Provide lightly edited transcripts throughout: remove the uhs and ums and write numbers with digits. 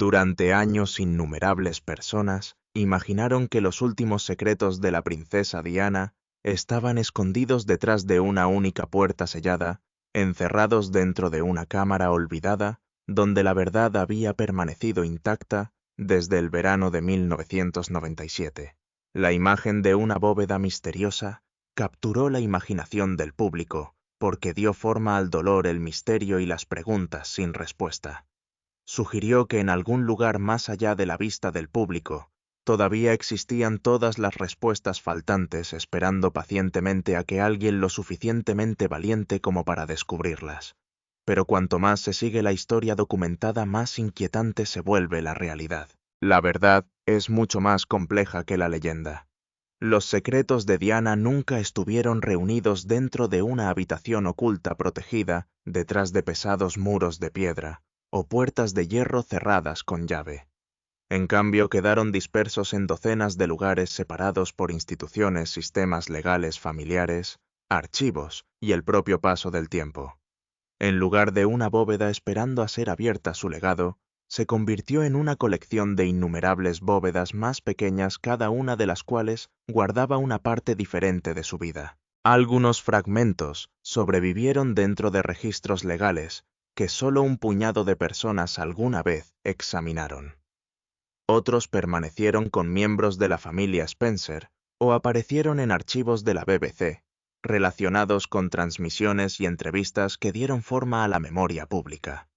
Durante años innumerables personas imaginaron que los últimos secretos de la princesa Diana estaban escondidos detrás de una única puerta sellada, encerrados dentro de una cámara olvidada, donde la verdad había permanecido intacta desde el verano de 1997. La imagen de una bóveda misteriosa capturó la imaginación del público, porque dio forma al dolor, el misterio y las preguntas sin respuesta. Sugirió que en algún lugar más allá de la vista del público, todavía existían todas las respuestas faltantes, esperando pacientemente a que alguien lo suficientemente valiente como para descubrirlas. Pero cuanto más se sigue la historia documentada, más inquietante se vuelve la realidad. La verdad es mucho más compleja que la leyenda. Los secretos de Diana nunca estuvieron reunidos dentro de una habitación oculta protegida detrás de pesados muros de piedra o puertas de hierro cerradas con llave. En cambio, quedaron dispersos en docenas de lugares separados por instituciones, sistemas legales familiares, archivos y el propio paso del tiempo. En lugar de una bóveda esperando a ser abierta, su legado se convirtió en una colección de innumerables bóvedas más pequeñas, cada una de las cuales guardaba una parte diferente de su vida. Algunos fragmentos sobrevivieron dentro de registros legales que solo un puñado de personas alguna vez examinaron. Otros permanecieron con miembros de la familia Spencer o aparecieron en archivos de la BBC, relacionados con transmisiones y entrevistas que dieron forma a la memoria pública.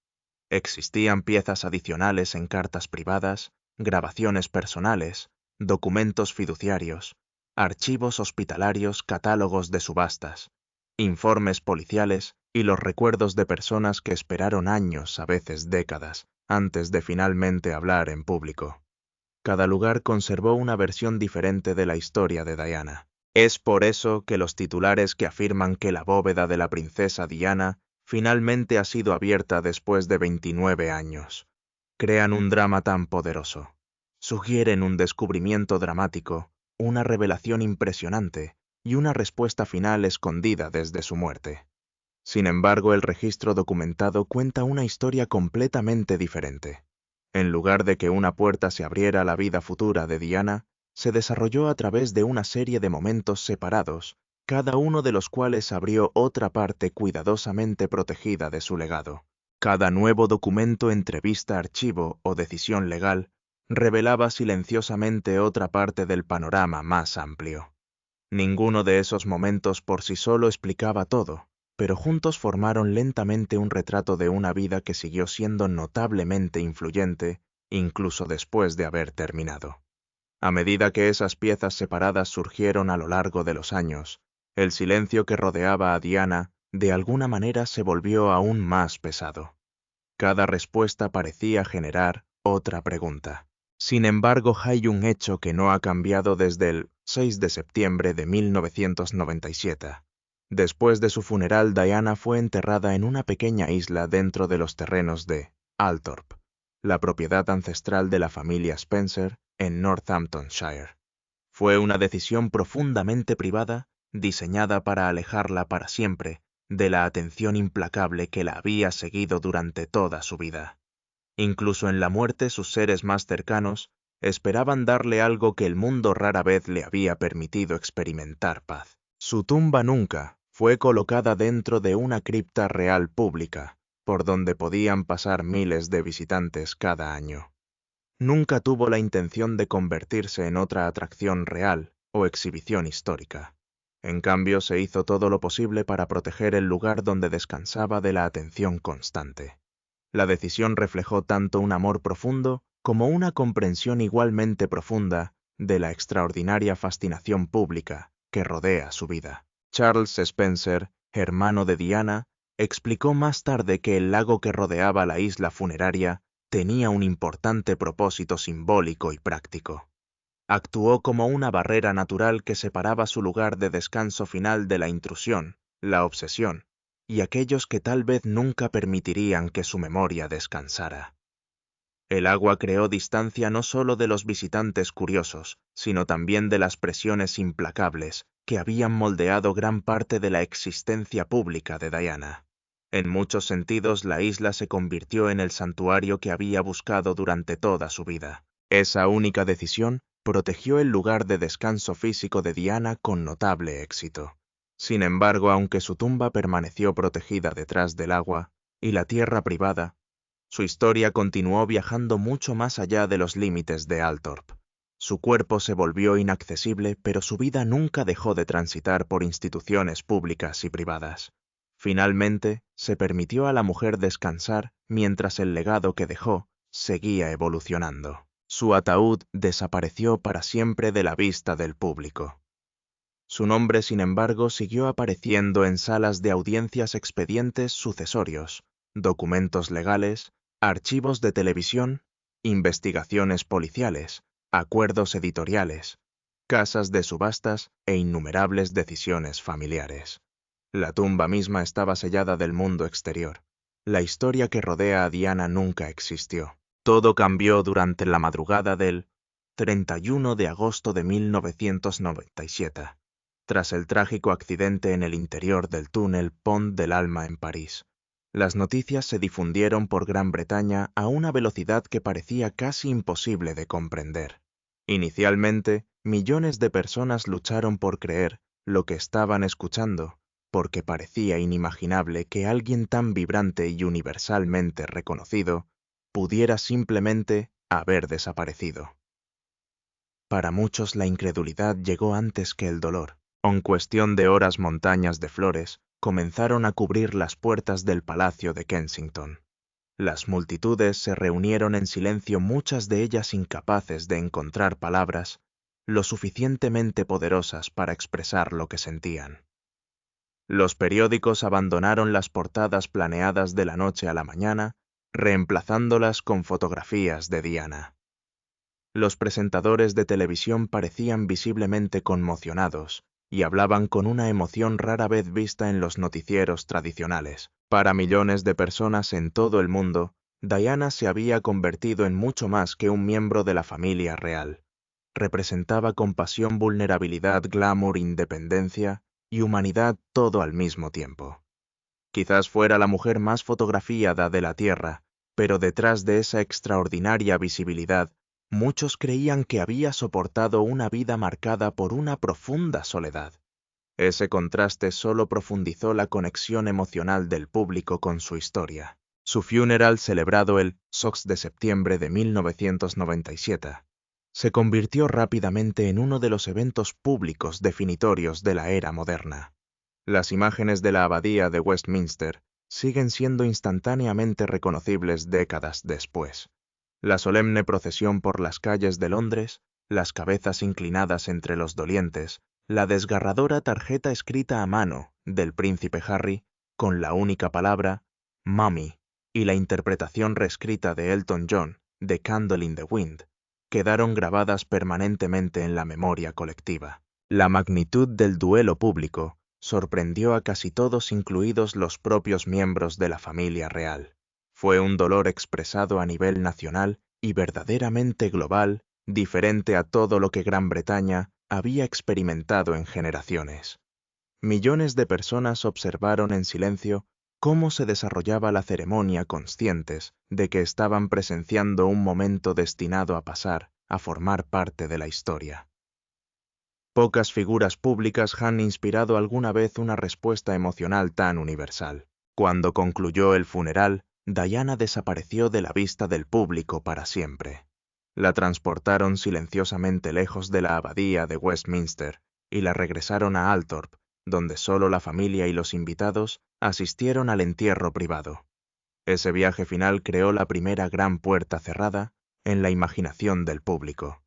Existían piezas adicionales en cartas privadas, grabaciones personales, documentos fiduciarios, archivos hospitalarios, catálogos de subastas, informes policiales y los recuerdos de personas que esperaron años, a veces décadas, antes de finalmente hablar en público. Cada lugar conservó una versión diferente de la historia de Diana. Es por eso que los titulares que afirman que la bóveda de la princesa Diana finalmente ha sido abierta después de 29 años crean un drama tan poderoso. Sugieren un descubrimiento dramático, una revelación impresionante y una respuesta final escondida desde su muerte. Sin embargo, el registro documentado cuenta una historia completamente diferente. En lugar de que una puerta se abriera a la vida futura de Diana, se desarrolló a través de una serie de momentos separados, cada uno de los cuales abrió otra parte cuidadosamente protegida de su legado. Cada nuevo documento, entrevista, archivo o decisión legal revelaba silenciosamente otra parte del panorama más amplio. Ninguno de esos momentos por sí solo explicaba todo, pero juntos formaron lentamente un retrato de una vida que siguió siendo notablemente influyente, incluso después de haber terminado. A medida que esas piezas separadas surgieron a lo largo de los años, el silencio que rodeaba a Diana de alguna manera se volvió aún más pesado. Cada respuesta parecía generar otra pregunta. Sin embargo, hay un hecho que no ha cambiado desde el 6 de septiembre de 1997. Después de su funeral, Diana fue enterrada en una pequeña isla dentro de los terrenos de Althorp, la propiedad ancestral de la familia Spencer en Northamptonshire. Fue una decisión profundamente privada, diseñada para alejarla para siempre de la atención implacable que la había seguido durante toda su vida. Incluso en la muerte, sus seres más cercanos esperaban darle algo que el mundo rara vez le había permitido experimentar: paz. Su tumba nunca fue colocada dentro de una cripta real pública, por donde podían pasar miles de visitantes cada año. Nunca tuvo la intención de convertirse en otra atracción real o exhibición histórica. En cambio, se hizo todo lo posible para proteger el lugar donde descansaba de la atención constante. La decisión reflejó tanto un amor profundo como una comprensión igualmente profunda de la extraordinaria fascinación pública que rodea su vida. Charles Spencer, hermano de Diana, explicó más tarde que el lago que rodeaba la isla funeraria tenía un importante propósito simbólico y práctico. Actuó como una barrera natural que separaba su lugar de descanso final de la intrusión, la obsesión, y aquellos que tal vez nunca permitirían que su memoria descansara. El agua creó distancia no solo de los visitantes curiosos, sino también de las presiones implacables que habían moldeado gran parte de la existencia pública de Diana. En muchos sentidos, la isla se convirtió en el santuario que había buscado durante toda su vida. Esa única decisión protegió el lugar de descanso físico de Diana con notable éxito. Sin embargo, aunque su tumba permaneció protegida detrás del agua y la tierra privada, su historia continuó viajando mucho más allá de los límites de Althorp. Su cuerpo se volvió inaccesible, pero su vida nunca dejó de transitar por instituciones públicas y privadas. Finalmente, se permitió a la mujer descansar mientras el legado que dejó seguía evolucionando. Su ataúd desapareció para siempre de la vista del público. Su nombre, sin embargo, siguió apareciendo en salas de audiencias, expedientes sucesorios, documentos legales, archivos de televisión, investigaciones policiales, acuerdos editoriales, casas de subastas e innumerables decisiones familiares. La tumba misma estaba sellada del mundo exterior. La historia que rodea a Diana nunca existió. Todo cambió durante la madrugada del 31 de agosto de 1997, tras el trágico accidente en el interior del túnel Pont del Alma en París. Las noticias se difundieron por Gran Bretaña a una velocidad que parecía casi imposible de comprender. Inicialmente, millones de personas lucharon por creer lo que estaban escuchando, porque parecía inimaginable que alguien tan vibrante y universalmente reconocido pudiera simplemente haber desaparecido. Para muchos la incredulidad llegó antes que el dolor. En cuestión de horas, montañas de flores comenzaron a cubrir las puertas del Palacio de Kensington. Las multitudes se reunieron en silencio, muchas de ellas incapaces de encontrar palabras lo suficientemente poderosas para expresar lo que sentían. Los periódicos abandonaron las portadas planeadas de la noche a la mañana, reemplazándolas con fotografías de Diana. Los presentadores de televisión parecían visiblemente conmocionados y hablaban con una emoción rara vez vista en los noticieros tradicionales. Para millones de personas en todo el mundo, Diana se había convertido en mucho más que un miembro de la familia real. Representaba compasión, vulnerabilidad, glamour, independencia y humanidad, todo al mismo tiempo. Quizás fuera la mujer más fotografiada de la Tierra, pero detrás de esa extraordinaria visibilidad, muchos creían que había soportado una vida marcada por una profunda soledad. Ese contraste solo profundizó la conexión emocional del público con su historia. Su funeral, celebrado el 6 de septiembre de 1997, se convirtió rápidamente en uno de los eventos públicos definitorios de la era moderna. Las imágenes de la abadía de Westminster siguen siendo instantáneamente reconocibles décadas después. La solemne procesión por las calles de Londres, las cabezas inclinadas entre los dolientes, la desgarradora tarjeta escrita a mano del príncipe Harry con la única palabra «Mommy» y la interpretación reescrita de Elton John de «Candle in the Wind» quedaron grabadas permanentemente en la memoria colectiva. La magnitud del duelo público sorprendió a casi todos, incluidos los propios miembros de la familia real. Fue un dolor expresado a nivel nacional y verdaderamente global, diferente a todo lo que Gran Bretaña había experimentado en generaciones. Millones de personas observaron en silencio cómo se desarrollaba la ceremonia, conscientes de que estaban presenciando un momento destinado a pasar a formar parte de la historia. Pocas figuras públicas han inspirado alguna vez una respuesta emocional tan universal. Cuando concluyó el funeral, Diana desapareció de la vista del público para siempre. La transportaron silenciosamente lejos de la abadía de Westminster y la regresaron a Althorp, donde solo la familia y los invitados asistieron al entierro privado. Ese viaje final creó la primera gran puerta cerrada en la imaginación del público.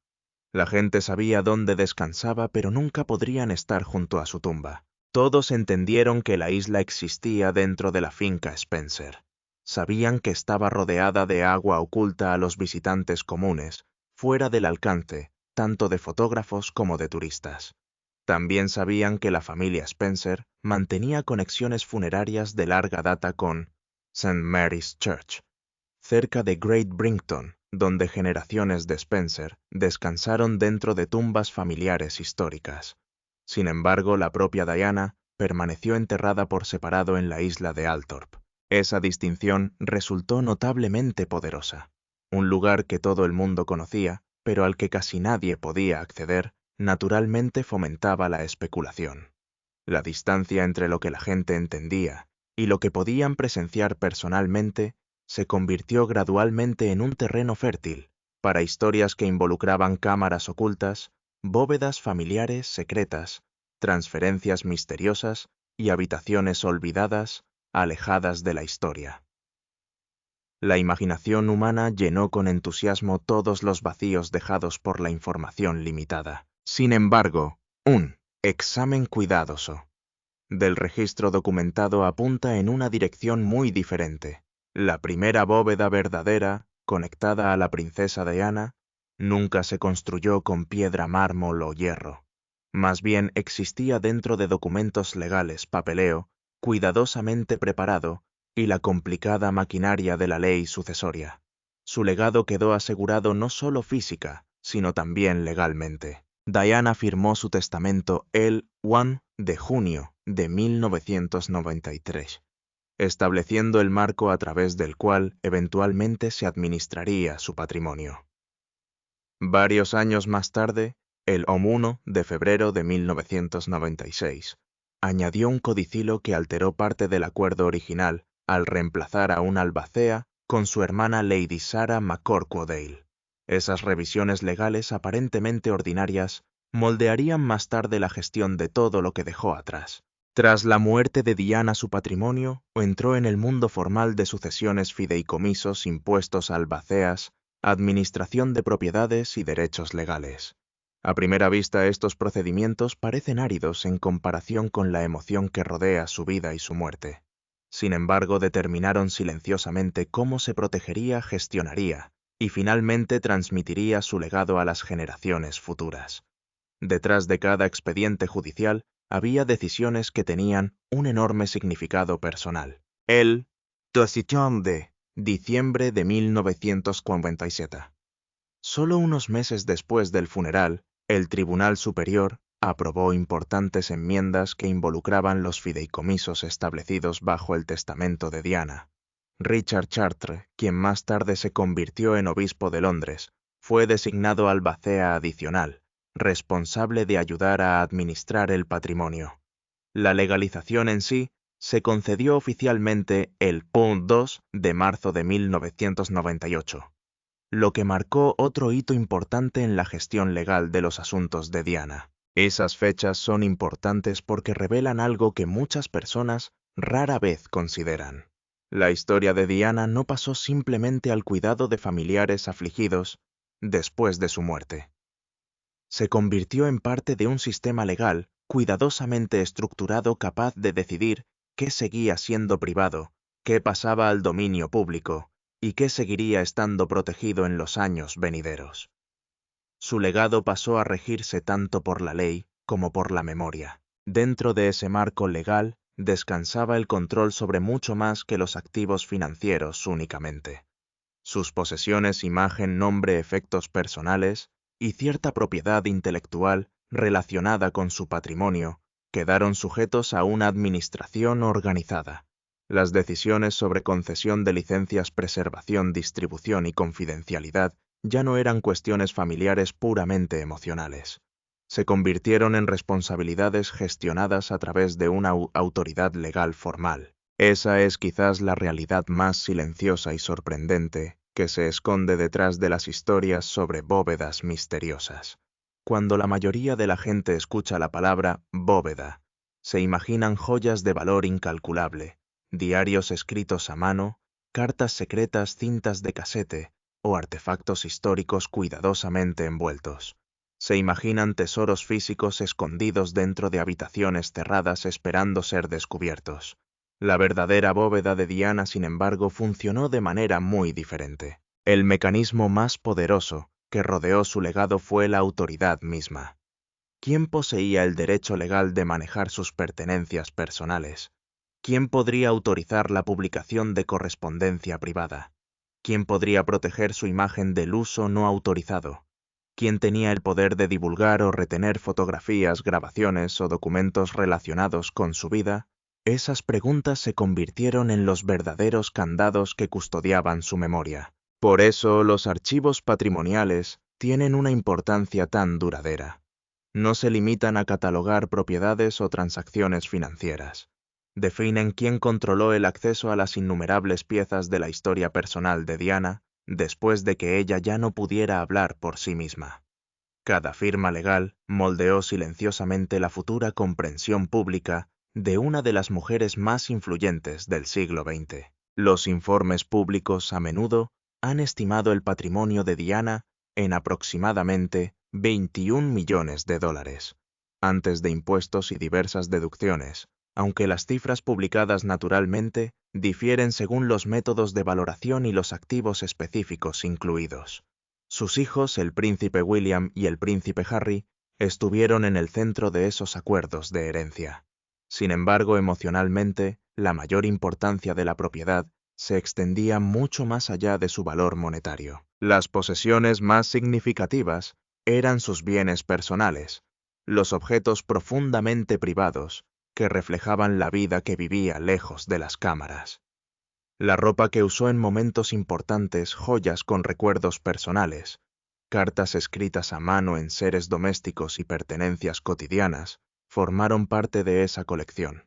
La gente sabía dónde descansaba, pero nunca podrían estar junto a su tumba. Todos entendieron que la isla existía dentro de la finca Spencer. Sabían que estaba rodeada de agua oculta a los visitantes comunes, fuera del alcance, tanto de fotógrafos como de turistas. También sabían que la familia Spencer mantenía conexiones funerarias de larga data con St. Mary's Church, cerca de Great Brington, donde generaciones de Spencer descansaron dentro de tumbas familiares históricas. Sin embargo, la propia Diana permaneció enterrada por separado en la isla de Althorp. Esa distinción resultó notablemente poderosa. Un lugar que todo el mundo conocía, pero al que casi nadie podía acceder, naturalmente fomentaba la especulación. La distancia entre lo que la gente entendía y lo que podían presenciar personalmente se convirtió gradualmente en un terreno fértil para historias que involucraban cámaras ocultas, bóvedas familiares secretas, transferencias misteriosas y habitaciones olvidadas, alejadas de la historia. La imaginación humana llenó con entusiasmo todos los vacíos dejados por la información limitada. Sin embargo, un examen cuidadoso del registro documentado apunta en una dirección muy diferente. La primera bóveda verdadera, conectada a la princesa Diana, nunca se construyó con piedra, mármol o hierro. Más bien existía dentro de documentos legales, papeleo, cuidadosamente preparado, y la complicada maquinaria de la ley sucesoria. Su legado quedó asegurado no solo física, sino también legalmente. Diana firmó su testamento el 1 de junio de 1993, estableciendo el marco a través del cual eventualmente se administraría su patrimonio. Varios años más tarde, el 1 de febrero de 1996, añadió un codicilo que alteró parte del acuerdo original al reemplazar a una albacea con su hermana Lady Sarah McCorquodale. Esas revisiones legales aparentemente ordinarias moldearían más tarde la gestión de todo lo que dejó atrás. Tras la muerte de Diana, su patrimonio entró en el mundo formal de sucesiones, fideicomisos, impuestos a albaceas, administración de propiedades y derechos legales. A primera vista, estos procedimientos parecen áridos en comparación con la emoción que rodea su vida y su muerte. Sin embargo, determinaron silenciosamente cómo se protegería, gestionaría y finalmente transmitiría su legado a las generaciones futuras. Detrás de cada expediente judicial había decisiones que tenían un enorme significado personal. El Decision de diciembre de 1947. Solo unos meses después del funeral, el Tribunal Superior aprobó importantes enmiendas que involucraban los fideicomisos establecidos bajo el testamento de Diana. Richard Chartres, quien más tarde se convirtió en obispo de Londres, fue designado albacea adicional, responsable de ayudar a administrar el patrimonio. La legalización en sí se concedió oficialmente el 2 de marzo de 1998, lo que marcó otro hito importante en la gestión legal de los asuntos de Diana. Esas fechas son importantes porque revelan algo que muchas personas rara vez consideran. La historia de Diana no pasó simplemente al cuidado de familiares afligidos después de su muerte. Se convirtió en parte de un sistema legal cuidadosamente estructurado capaz de decidir qué seguía siendo privado, qué pasaba al dominio público y qué seguiría estando protegido en los años venideros. Su legado pasó a regirse tanto por la ley como por la memoria. Dentro de ese marco legal descansaba el control sobre mucho más que los activos financieros únicamente. Sus posesiones, imagen, nombre, efectos personales y cierta propiedad intelectual relacionada con su patrimonio quedaron sujetos a una administración organizada. Las decisiones sobre concesión de licencias, preservación, distribución y confidencialidad ya no eran cuestiones familiares puramente emocionales. Se convirtieron en responsabilidades gestionadas a través de una autoridad legal formal. Esa es quizás la realidad más silenciosa y sorprendente que se esconde detrás de las historias sobre bóvedas misteriosas. Cuando la mayoría de la gente escucha la palabra bóveda, se imaginan joyas de valor incalculable, diarios escritos a mano, cartas secretas, cintas de casete o artefactos históricos cuidadosamente envueltos. Se imaginan tesoros físicos escondidos dentro de habitaciones cerradas esperando ser descubiertos. La verdadera bóveda de Diana, sin embargo, funcionó de manera muy diferente. El mecanismo más poderoso que rodeó su legado fue la autoridad misma. ¿Quién poseía el derecho legal de manejar sus pertenencias personales? ¿Quién podría autorizar la publicación de correspondencia privada? ¿Quién podría proteger su imagen del uso no autorizado? ¿Quién tenía el poder de divulgar o retener fotografías, grabaciones o documentos relacionados con su vida Esas preguntas se convirtieron en los verdaderos candados que custodiaban su memoria. Por eso los archivos patrimoniales tienen una importancia tan duradera. No se limitan a catalogar propiedades o transacciones financieras. Definen quién controló el acceso a las innumerables piezas de la historia personal de Diana después de que ella ya no pudiera hablar por sí misma. Cada firma legal moldeó silenciosamente la futura comprensión pública de una de las mujeres más influyentes del siglo XX. Los informes públicos a menudo han estimado el patrimonio de Diana en aproximadamente 21 millones de dólares, antes de impuestos y diversas deducciones, aunque las cifras publicadas naturalmente difieren según los métodos de valoración y los activos específicos incluidos. Sus hijos, el príncipe William y el príncipe Harry, estuvieron en el centro de esos acuerdos de herencia. Sin embargo, emocionalmente, la mayor importancia de la propiedad se extendía mucho más allá de su valor monetario. Las posesiones más significativas eran sus bienes personales, los objetos profundamente privados que reflejaban la vida que vivía lejos de las cámaras. La ropa que usó en momentos importantes, joyas con recuerdos personales, cartas escritas a mano en seres domésticos y pertenencias cotidianas, formaron parte de esa colección.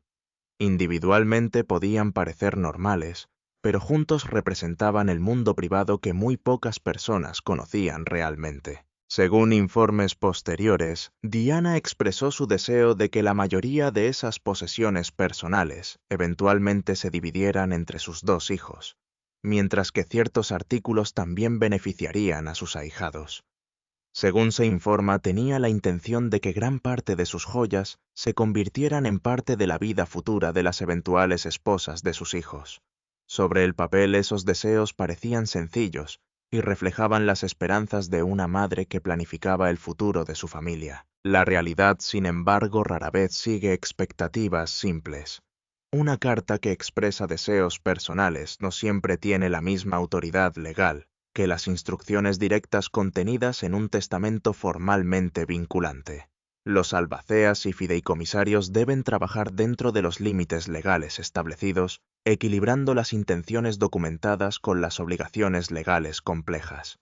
Individualmente podían parecer normales, pero juntos representaban el mundo privado que muy pocas personas conocían realmente. Según informes posteriores, Diana expresó su deseo de que la mayoría de esas posesiones personales eventualmente se dividieran entre sus dos hijos, mientras que ciertos artículos también beneficiarían a sus ahijados. Según se informa, tenía la intención de que gran parte de sus joyas se convirtieran en parte de la vida futura de las eventuales esposas de sus hijos. Sobre el papel, esos deseos parecían sencillos y reflejaban las esperanzas de una madre que planificaba el futuro de su familia. La realidad, sin embargo, rara vez sigue expectativas simples. Una carta que expresa deseos personales no siempre tiene la misma autoridad legal que las instrucciones directas contenidas en un testamento formalmente vinculante. Los albaceas y fideicomisarios deben trabajar dentro de los límites legales establecidos, equilibrando las intenciones documentadas con las obligaciones legales complejas.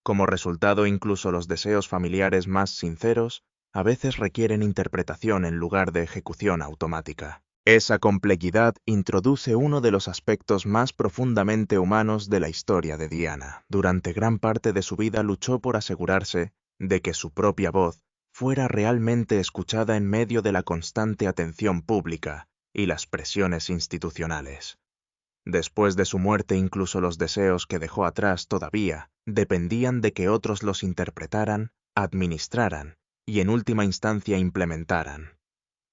Como resultado, incluso los deseos familiares más sinceros a veces requieren interpretación en lugar de ejecución automática. Esa complejidad introduce uno de los aspectos más profundamente humanos de la historia de Diana. Durante gran parte de su vida luchó por asegurarse de que su propia voz fuera realmente escuchada en medio de la constante atención pública y las presiones institucionales. Después de su muerte, incluso los deseos que dejó atrás todavía dependían de que otros los interpretaran, administraran y en última instancia implementaran.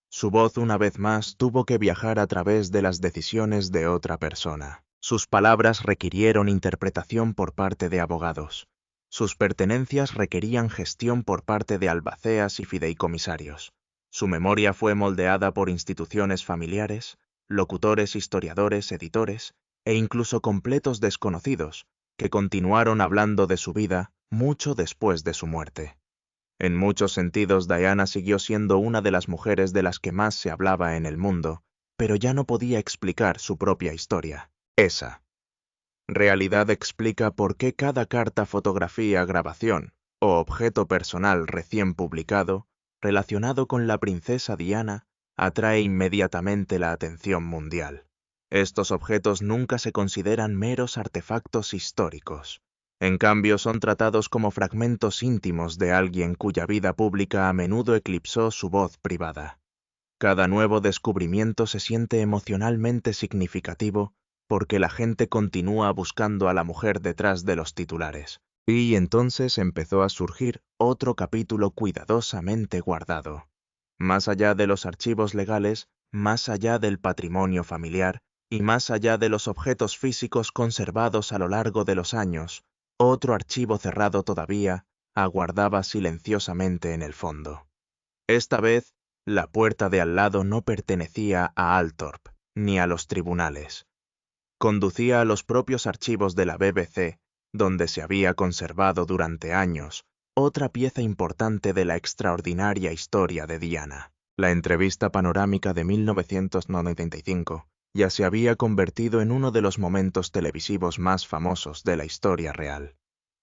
Su voz, una vez más, tuvo que viajar a través de las decisiones de otra persona. Sus palabras requirieron interpretación por parte de abogados. Sus pertenencias requerían gestión por parte de albaceas y fideicomisarios. Su memoria fue moldeada por instituciones familiares, locutores, historiadores, editores e incluso completos desconocidos, que continuaron hablando de su vida mucho después de su muerte. En muchos sentidos, Diana siguió siendo una de las mujeres de las que más se hablaba en el mundo, pero ya no podía explicar su propia historia. Esa realidad explica por qué cada carta, fotografía, grabación o objeto personal recién publicado relacionado con la princesa Diana atrae inmediatamente la atención mundial. Estos objetos nunca se consideran meros artefactos históricos. En cambio, son tratados como fragmentos íntimos de alguien cuya vida pública a menudo eclipsó su voz privada. Cada nuevo descubrimiento se siente emocionalmente significativo porque la gente continúa buscando a la mujer detrás de los titulares. Y entonces empezó a surgir otro capítulo cuidadosamente guardado. Más allá de los archivos legales, más allá del patrimonio familiar y más allá de los objetos físicos conservados a lo largo de los años, otro archivo cerrado todavía aguardaba silenciosamente en el fondo. Esta vez, la puerta de al lado no pertenecía a Althorp ni a los tribunales. Conducía a los propios archivos de la BBC, donde se había conservado durante años otra pieza importante de la extraordinaria historia de Diana. La entrevista panorámica de 1995 ya se había convertido en uno de los momentos televisivos más famosos de la historia real.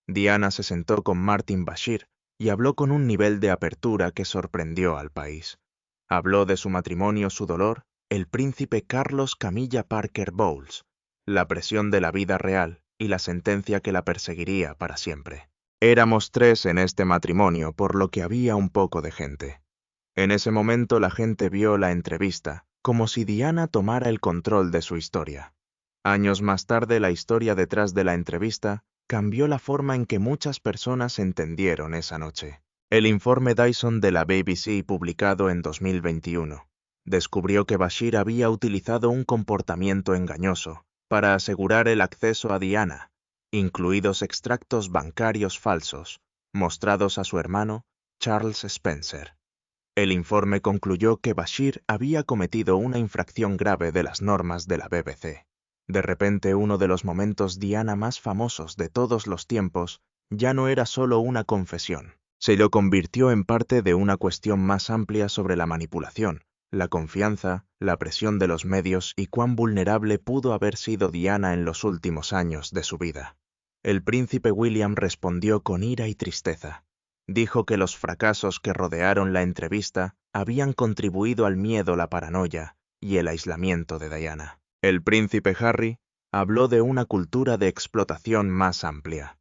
Diana se sentó con Martin Bashir y habló con un nivel de apertura que sorprendió al país. Habló de su matrimonio, su dolor, el príncipe Carlos Camilla Parker Bowles, la presión de la vida real y la sentencia que la perseguiría para siempre. Éramos 3 en este matrimonio, por lo que había un poco de gente. En ese momento la gente vio la entrevista, como si Diana tomara el control de su historia. Años más tarde, la historia detrás de la entrevista cambió la forma en que muchas personas entendieron esa noche. El informe Dyson de la BBC, publicado en 2021, descubrió que Bashir había utilizado un comportamiento engañoso para asegurar el acceso a Diana, incluidos extractos bancarios falsos, mostrados a su hermano, Charles Spencer. El informe concluyó que Bashir había cometido una infracción grave de las normas de la BBC. De repente, uno de los momentos Diana más famosos de todos los tiempos ya no era solo una confesión. Se lo convirtió en parte de una cuestión más amplia sobre la manipulación, la confianza, la presión de los medios y cuán vulnerable pudo haber sido Diana en los últimos años de su vida. El príncipe William respondió con ira y tristeza. Dijo que los fracasos que rodearon la entrevista habían contribuido al miedo, la paranoia y el aislamiento de Diana. El príncipe Harry habló de una cultura de explotación más amplia.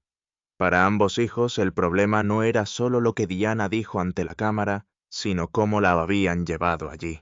Para ambos hijos, el problema no era solo lo que Diana dijo ante la cámara, sino cómo la habían llevado allí.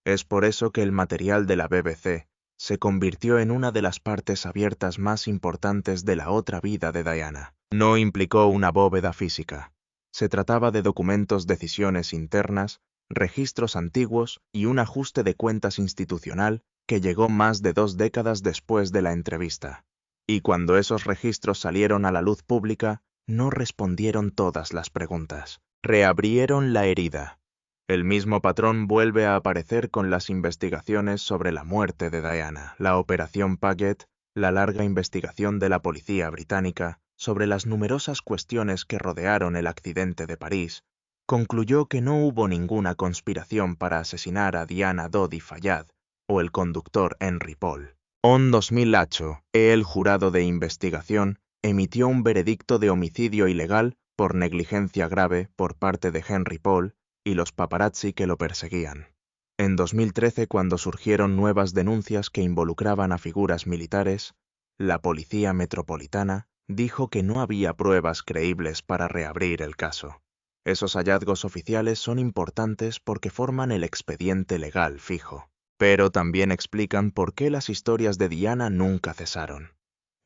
Es por eso que el material de la BBC se convirtió en una de las partes abiertas más importantes de la otra vida de Diana. No implicó una bóveda física. Se trataba de documentos, decisiones internas, registros antiguos y un ajuste de cuentas institucional que llegó más de 2 décadas después de la entrevista. Y cuando esos registros salieron a la luz pública, no respondieron todas las preguntas. Reabrieron la herida. El mismo patrón vuelve a aparecer con las investigaciones sobre la muerte de Diana, la Operación Paget, la larga investigación de la policía británica sobre las numerosas cuestiones que rodearon el accidente de París, concluyó que no hubo ninguna conspiración para asesinar a Diana Dodi Fayad o el conductor Henry Paul. En 2008, el jurado de investigación emitió un veredicto de homicidio ilegal por negligencia grave por parte de Henry Paul y los paparazzi que lo perseguían. En 2013, cuando surgieron nuevas denuncias que involucraban a figuras militares, la Policía Metropolitana dijo que no había pruebas creíbles para reabrir el caso. Esos hallazgos oficiales son importantes porque forman el expediente legal fijo, pero también explican por qué las historias de Diana nunca cesaron.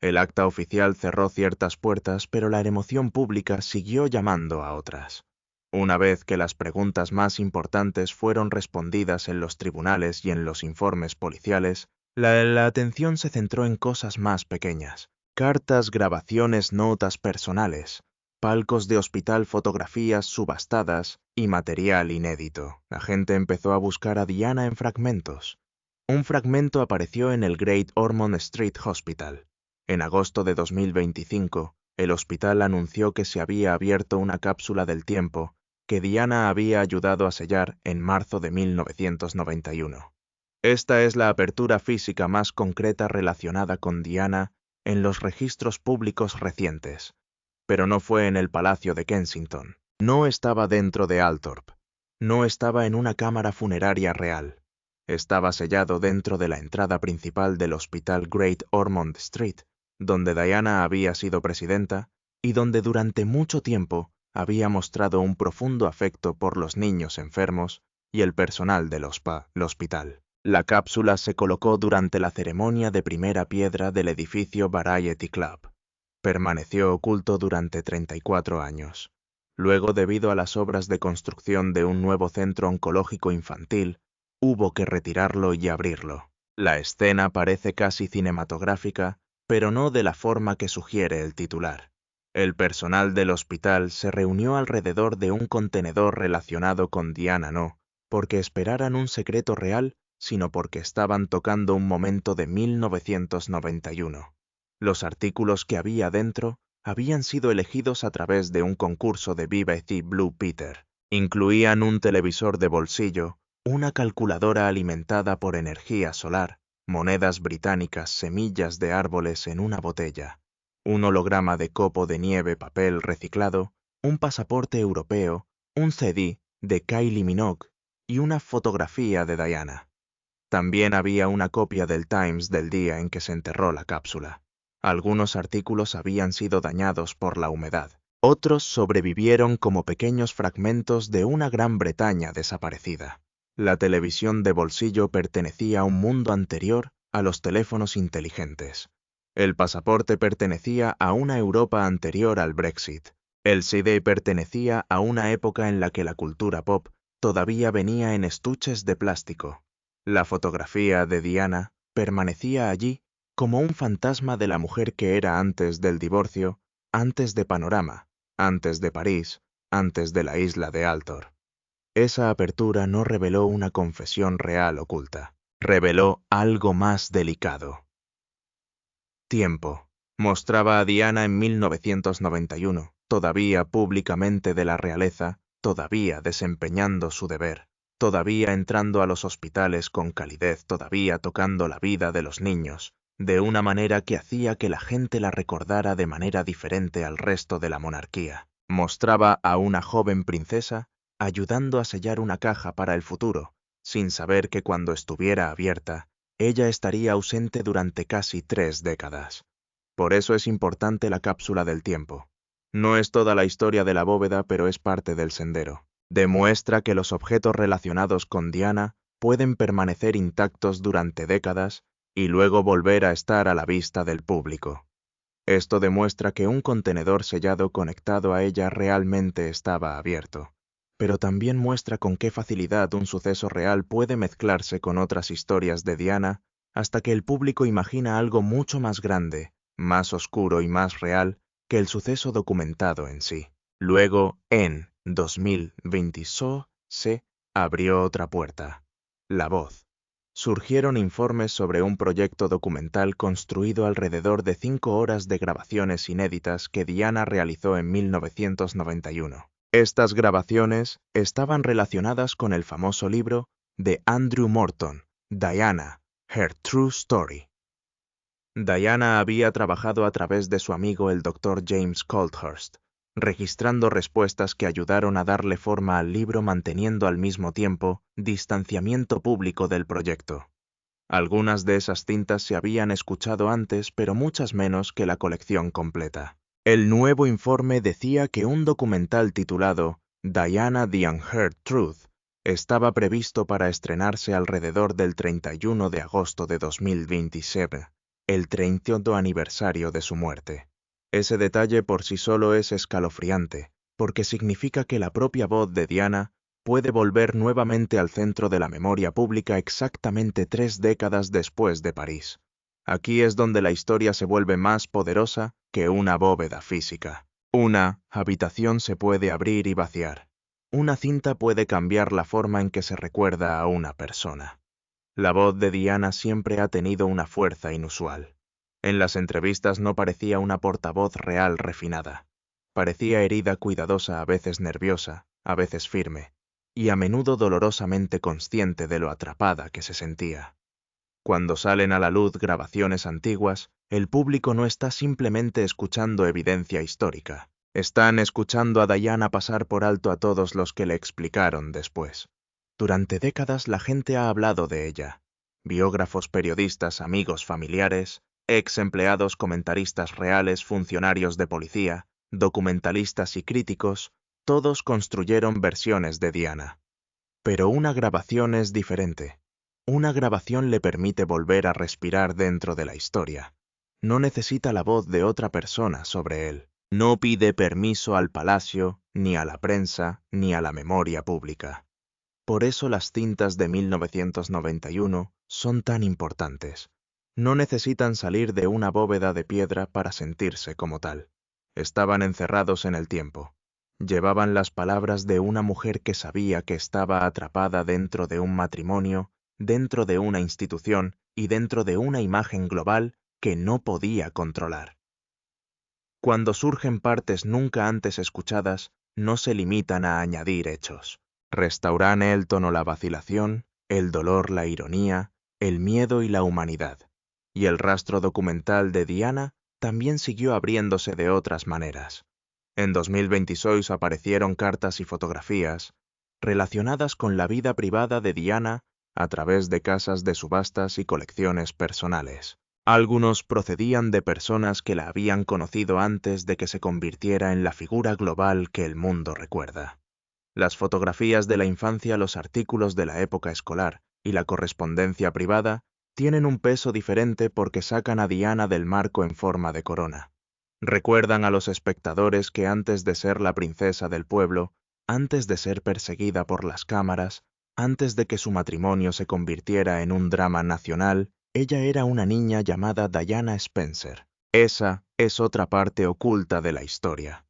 El acta oficial cerró ciertas puertas, pero la emoción pública siguió llamando a otras. Una vez que las preguntas más importantes fueron respondidas en los tribunales y en los informes policiales, la atención se centró en cosas más pequeñas: cartas, grabaciones, notas personales, palcos de hospital, fotografías subastadas y material inédito. La gente empezó a buscar a Diana en fragmentos. Un fragmento apareció en el Great Ormond Street Hospital. En agosto de 2025, el hospital anunció que se había abierto una cápsula del tiempo que Diana había ayudado a sellar en marzo de 1991. Esta es la apertura física más concreta relacionada con Diana en los registros públicos recientes, pero no fue en el Palacio de Kensington. No estaba dentro de Althorp. No estaba en una cámara funeraria real. Estaba sellado dentro de la entrada principal del Hospital Great Ormond Street, donde Diana había sido presidenta y donde durante mucho tiempo había mostrado un profundo afecto por los niños enfermos y el personal del hospital. La cápsula se colocó durante la ceremonia de primera piedra del edificio Variety Club. Permaneció oculto durante 34 años. Luego, debido a las obras de construcción de un nuevo centro oncológico infantil, hubo que retirarlo y abrirlo. La escena parece casi cinematográfica, pero no de la forma que sugiere el titular. El personal del hospital se reunió alrededor de un contenedor relacionado con Diana, no porque esperaran un secreto real, sino porque estaban tocando un momento de 1991. Los artículos que había dentro habían sido elegidos a través de un concurso de BBC Blue Peter. Incluían un televisor de bolsillo, una calculadora alimentada por energía solar, monedas británicas, semillas de árboles en una botella, un holograma de copo de nieve, papel reciclado, un pasaporte europeo, un CD de Kylie Minogue y una fotografía de Diana. También había una copia del Times del día en que se enterró la cápsula. Algunos artículos habían sido dañados por la humedad. Otros sobrevivieron como pequeños fragmentos de una Gran Bretaña desaparecida. La televisión de bolsillo pertenecía a un mundo anterior a los teléfonos inteligentes. El pasaporte pertenecía a una Europa anterior al Brexit. El CD pertenecía a una época en la que la cultura pop todavía venía en estuches de plástico. La fotografía de Diana permanecía allí como un fantasma de la mujer que era antes del divorcio, antes de Panorama, antes de París, antes de la isla de Altor. Esa apertura no reveló una confesión real oculta, reveló algo más delicado. Tiempo. Mostraba a Diana en 1991, todavía públicamente de la realeza, todavía desempeñando su deber, todavía entrando a los hospitales con calidez, todavía tocando la vida de los niños, de una manera que hacía que la gente la recordara de manera diferente al resto de la monarquía. Mostraba a una joven princesa ayudando a sellar una caja para el futuro, sin saber que cuando estuviera abierta, ella estaría ausente durante casi 3 décadas. Por eso es importante la cápsula del tiempo. No es toda la historia de la bóveda, pero es parte del sendero. Demuestra que los objetos relacionados con Diana pueden permanecer intactos durante décadas y luego volver a estar a la vista del público. Esto demuestra que un contenedor sellado conectado a ella realmente estaba abierto, pero también muestra con qué facilidad un suceso real puede mezclarse con otras historias de Diana hasta que el público imagina algo mucho más grande, más oscuro y más real que el suceso documentado en sí. Luego, en 2020, se abrió otra puerta. La Voz. Surgieron informes sobre un proyecto documental construido alrededor de 5 horas de grabaciones inéditas que Diana realizó en 1991. Estas grabaciones estaban relacionadas con el famoso libro de Andrew Morton, Diana, Her True Story. Diana había trabajado a través de su amigo el Dr. James Coulthurst, registrando respuestas que ayudaron a darle forma al libro manteniendo al mismo tiempo distanciamiento público del proyecto. Algunas de esas cintas se habían escuchado antes, pero muchas menos que la colección completa. El nuevo informe decía que un documental titulado Diana the Unheard Truth estaba previsto para estrenarse alrededor del 31 de agosto de 2027, el 30º aniversario de su muerte. Ese detalle por sí solo es escalofriante, porque significa que la propia voz de Diana puede volver nuevamente al centro de la memoria pública exactamente 3 décadas después de París. Aquí es donde la historia se vuelve más poderosa que una bóveda física. Una habitación se puede abrir y vaciar. Una cinta puede cambiar la forma en que se recuerda a una persona. La voz de Diana siempre ha tenido una fuerza inusual. En las entrevistas no parecía una portavoz real refinada. Parecía herida cuidadosa, a veces nerviosa, a veces firme, y a menudo dolorosamente consciente de lo atrapada que se sentía. Cuando salen a la luz grabaciones antiguas, el público no está simplemente escuchando evidencia histórica. Están escuchando a Diana pasar por alto a todos los que le explicaron después. Durante décadas la gente ha hablado de ella. Biógrafos, periodistas, amigos, familiares, ex empleados, comentaristas reales, funcionarios de policía, documentalistas y críticos, todos construyeron versiones de Diana. Pero una grabación es diferente. Una grabación le permite volver a respirar dentro de la historia. No necesita la voz de otra persona sobre él. No pide permiso al palacio, ni a la prensa, ni a la memoria pública. Por eso las cintas de 1991 son tan importantes. No necesitan salir de una bóveda de piedra para sentirse como tal. Estaban encerrados en el tiempo. Llevaban las palabras de una mujer que sabía que estaba atrapada dentro de un matrimonio, dentro de una institución y dentro de una imagen global que no podía controlar. Cuando surgen partes nunca antes escuchadas, no se limitan a añadir hechos. Restauran el tono la vacilación, el dolor la ironía, el miedo y la humanidad. Y el rastro documental de Diana también siguió abriéndose de otras maneras. En 2026 aparecieron cartas y fotografías relacionadas con la vida privada de Diana a través de casas de subastas y colecciones personales. Algunos procedían de personas que la habían conocido antes de que se convirtiera en la figura global que el mundo recuerda. Las fotografías de la infancia, los artículos de la época escolar y la correspondencia privada tienen un peso diferente porque sacan a Diana del marco en forma de corona. Recuerdan a los espectadores que antes de ser la princesa del pueblo, antes de ser perseguida por las cámaras, antes de que su matrimonio se convirtiera en un drama nacional, ella era una niña llamada Diana Spencer. Esa es otra parte oculta de la historia.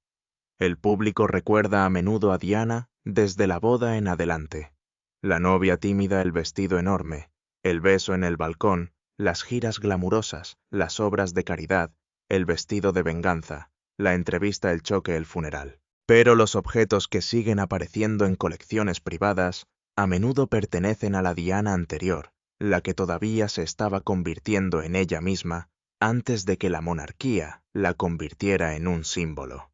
El público recuerda a menudo a Diana desde la boda en adelante. La novia tímida, el vestido enorme, el beso en el balcón, las giras glamurosas, las obras de caridad, el vestido de venganza, la entrevista, el choque, el funeral. Pero los objetos que siguen apareciendo en colecciones privadas a menudo pertenecen a la Diana anterior, la que todavía se estaba convirtiendo en ella misma antes de que la monarquía la convirtiera en un símbolo.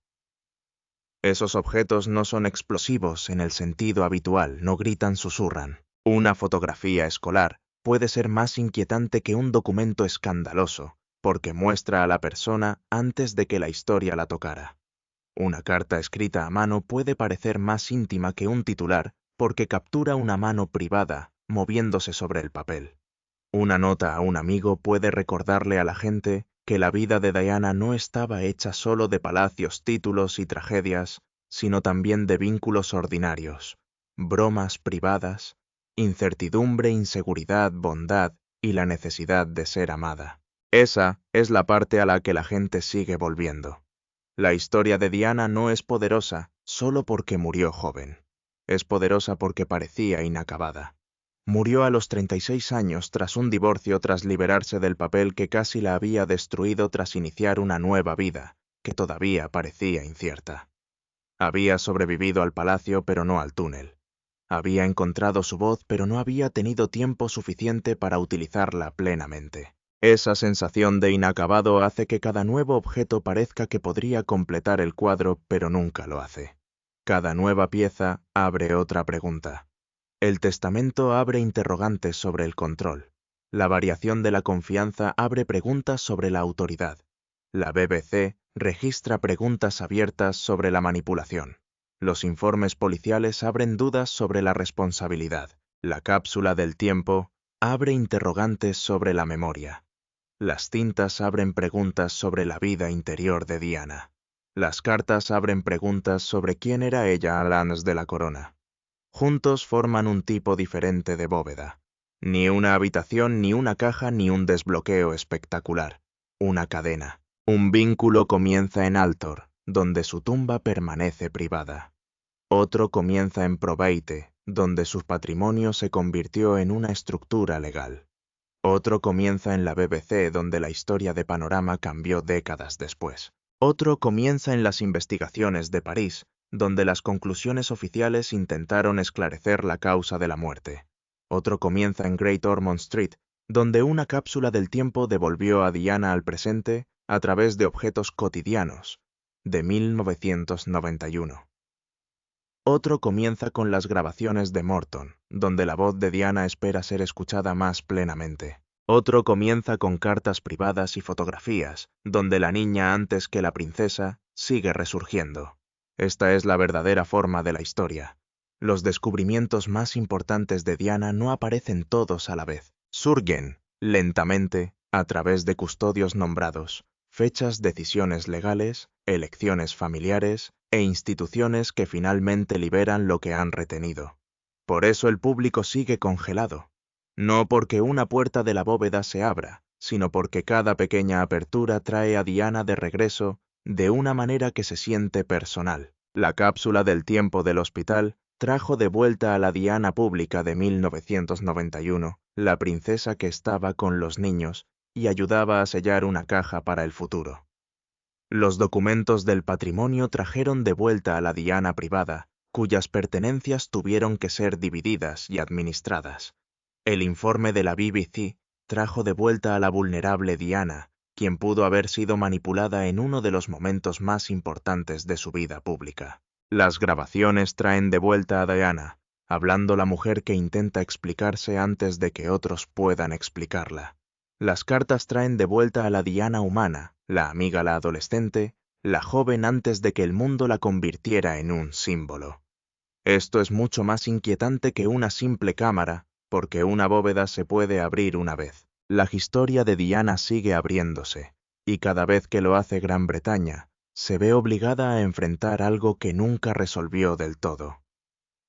Esos objetos no son explosivos en el sentido habitual, no gritan, susurran. Una fotografía escolar puede ser más inquietante que un documento escandaloso, porque muestra a la persona antes de que la historia la tocara. Una carta escrita a mano puede parecer más íntima que un titular, porque captura una mano privada, moviéndose sobre el papel. Una nota a un amigo puede recordarle a la gente que la vida de Diana no estaba hecha solo de palacios, títulos y tragedias, sino también de vínculos ordinarios, bromas privadas, incertidumbre, inseguridad, bondad y la necesidad de ser amada. Esa es la parte a la que la gente sigue volviendo. La historia de Diana no es poderosa solo porque murió joven. Es poderosa porque parecía inacabada. Murió a los 36 años tras un divorcio, tras liberarse del papel que casi la había destruido, tras iniciar una nueva vida, que todavía parecía incierta. Había sobrevivido al palacio, pero no al túnel. Había encontrado su voz, pero no había tenido tiempo suficiente para utilizarla plenamente. Esa sensación de inacabado hace que cada nuevo objeto parezca que podría completar el cuadro, pero nunca lo hace. Cada nueva pieza abre otra pregunta. El testamento abre interrogantes sobre el control. La variación de la confianza abre preguntas sobre la autoridad. La BBC registra preguntas abiertas sobre la manipulación. Los informes policiales abren dudas sobre la responsabilidad. La cápsula del tiempo abre interrogantes sobre la memoria. Las cintas abren preguntas sobre la vida interior de Diana. Las cartas abren preguntas sobre quién era ella antes de la corona. Juntos forman un tipo diferente de bóveda. Ni una habitación, ni una caja, ni un desbloqueo espectacular. Una cadena. Un vínculo comienza en Altor, donde su tumba permanece privada. Otro comienza en Probate, donde su patrimonio se convirtió en una estructura legal. Otro comienza en la BBC, donde la historia de Panorama cambió décadas después. Otro comienza en las investigaciones de París, donde las conclusiones oficiales intentaron esclarecer la causa de la muerte. Otro comienza en Great Ormond Street, donde una cápsula del tiempo devolvió a Diana al presente a través de objetos cotidianos, de 1991. Otro comienza con las grabaciones de Morton, donde la voz de Diana espera ser escuchada más plenamente. Otro comienza con cartas privadas y fotografías, donde la niña antes que la princesa sigue resurgiendo. Esta es la verdadera forma de la historia. Los descubrimientos más importantes de Diana no aparecen todos a la vez. Surgen, lentamente, a través de custodios nombrados, fechas, decisiones legales, elecciones familiares e instituciones que finalmente liberan lo que han retenido. Por eso el público sigue congelado. No porque una puerta de la bóveda se abra, sino porque cada pequeña apertura trae a Diana de regreso de una manera que se siente personal. La cápsula del tiempo del hospital trajo de vuelta a la Diana pública de 1991, la princesa que estaba con los niños y ayudaba a sellar una caja para el futuro. Los documentos del patrimonio trajeron de vuelta a la Diana privada, cuyas pertenencias tuvieron que ser divididas y administradas. El informe de la BBC trajo de vuelta a la vulnerable Diana, quien pudo haber sido manipulada en uno de los momentos más importantes de su vida pública. Las grabaciones traen de vuelta a Diana, hablando la mujer que intenta explicarse antes de que otros puedan explicarla. Las cartas traen de vuelta a la Diana humana, la amiga, la adolescente, la joven antes de que el mundo la convirtiera en un símbolo. Esto es mucho más inquietante que una simple cámara, porque una bóveda se puede abrir una vez. La historia de Diana sigue abriéndose, y cada vez que lo hace Gran Bretaña, se ve obligada a enfrentar algo que nunca resolvió del todo.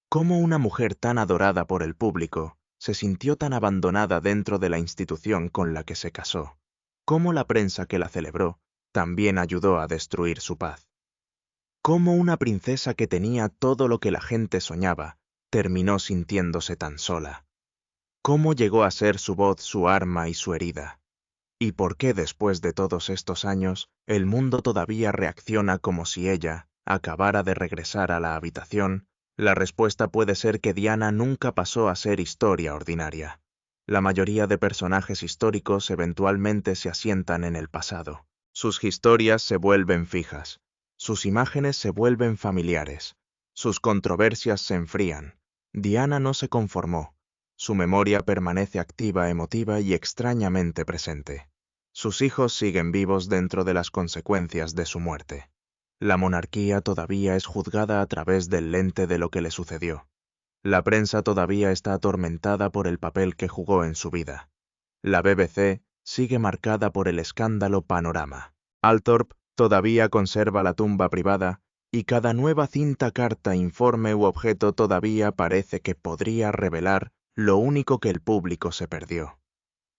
¿Cómo una mujer tan adorada por el público se sintió tan abandonada dentro de la institución con la que se casó? ¿Cómo la prensa que la celebró también ayudó a destruir su paz? ¿Cómo una princesa que tenía todo lo que la gente soñaba terminó sintiéndose tan sola? ¿Cómo llegó a ser su voz su arma y su herida? ¿Y por qué después de todos estos años el mundo todavía reacciona como si ella acabara de regresar a la habitación? La respuesta puede ser que Diana nunca pasó a ser historia ordinaria. La mayoría de personajes históricos eventualmente se asientan en el pasado. Sus historias se vuelven fijas. Sus imágenes se vuelven familiares. Sus controversias se enfrían. Diana no se conformó. Su memoria permanece activa, emotiva y extrañamente presente. Sus hijos siguen vivos dentro de las consecuencias de su muerte. La monarquía todavía es juzgada a través del lente de lo que le sucedió. La prensa todavía está atormentada por el papel que jugó en su vida. La BBC sigue marcada por el escándalo Panorama. Althorp todavía conserva la tumba privada y cada nueva cinta, carta, informe u objeto todavía parece que podría revelar lo único que el público se perdió.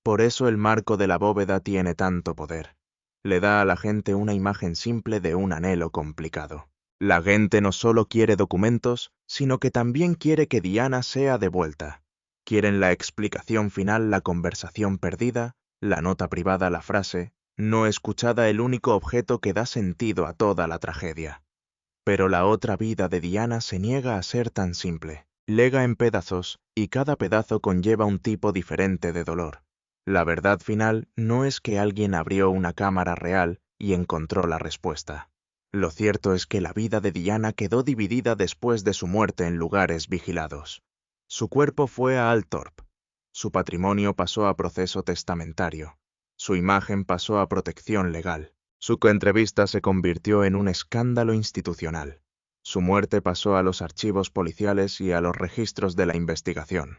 Por eso el marco de la bóveda tiene tanto poder. Le da a la gente una imagen simple de un anhelo complicado. La gente no solo quiere documentos, sino que también quiere que Diana sea devuelta. Quieren la explicación final, la conversación perdida, la nota privada, la frase no escuchada, el único objeto que da sentido a toda la tragedia. Pero la otra vida de Diana se niega a ser tan simple. Lega en pedazos, y cada pedazo conlleva un tipo diferente de dolor. La verdad final no es que alguien abrió una cámara real y encontró la respuesta. Lo cierto es que la vida de Diana quedó dividida después de su muerte en lugares vigilados. Su cuerpo fue a Althorp. Su patrimonio pasó a proceso testamentario. Su imagen pasó a protección legal. Su entrevista se convirtió en un escándalo institucional. Su muerte pasó a los archivos policiales y a los registros de la investigación.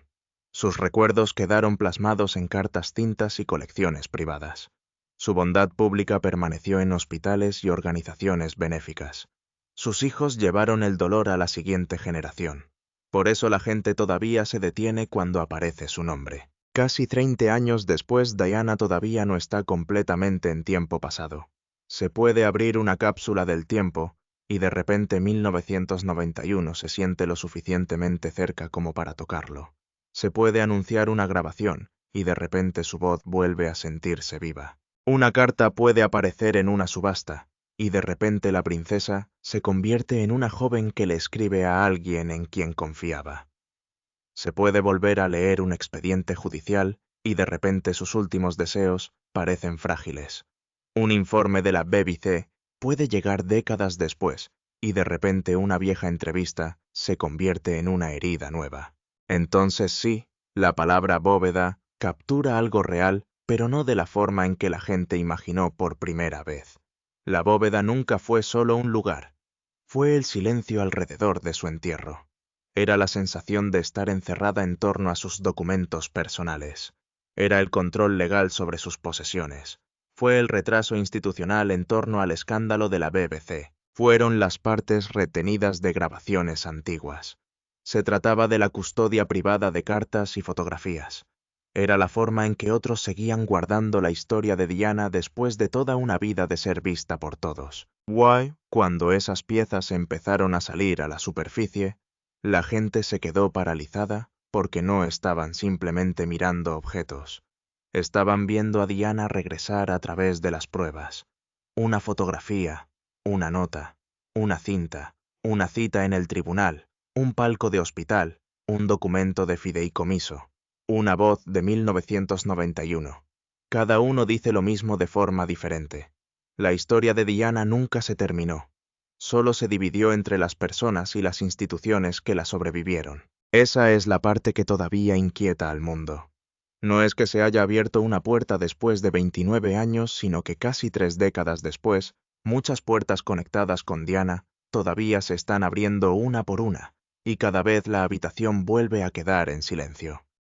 Sus recuerdos quedaron plasmados en cartas, cintas y colecciones privadas. Su bondad pública permaneció en hospitales y organizaciones benéficas. Sus hijos llevaron el dolor a la siguiente generación. Por eso la gente todavía se detiene cuando aparece su nombre. Casi 30 años después, Diana todavía no está completamente en tiempo pasado. Se puede abrir una cápsula del tiempo y de repente 1991 se siente lo suficientemente cerca como para tocarlo. Se puede anunciar una grabación y de repente su voz vuelve a sentirse viva. Una carta puede aparecer en una subasta y de repente la princesa se convierte en una joven que le escribe a alguien en quien confiaba. Se puede volver a leer un expediente judicial y de repente sus últimos deseos parecen frágiles. Un informe de la BBC puede llegar décadas después y de repente una vieja entrevista se convierte en una herida nueva. Entonces sí, la palabra bóveda captura algo real, pero no de la forma en que la gente imaginó por primera vez. La bóveda nunca fue solo un lugar, fue el silencio alrededor de su entierro. Era la sensación de estar encerrada en torno a sus documentos personales. Era el control legal sobre sus posesiones. Fue el retraso institucional en torno al escándalo de la BBC. Fueron las partes retenidas de grabaciones antiguas. Se trataba de la custodia privada de cartas y fotografías. Era la forma en que otros seguían guardando la historia de Diana después de toda una vida de ser vista por todos. Cuando esas piezas empezaron a salir a la superficie, la gente se quedó paralizada porque no estaban simplemente mirando objetos. Estaban viendo a Diana regresar a través de las pruebas. Una fotografía, una nota, una cinta, una cita en el tribunal, un palco de hospital, un documento de fideicomiso, una voz de 1991. Cada uno dice lo mismo de forma diferente. La historia de Diana nunca se terminó. Solo se dividió entre las personas y las instituciones que la sobrevivieron. Esa es la parte que todavía inquieta al mundo. No es que se haya abierto una puerta después de 29 años, sino que casi 3 décadas después, muchas puertas conectadas con Diana todavía se están abriendo una por una, y cada vez la habitación vuelve a quedar en silencio.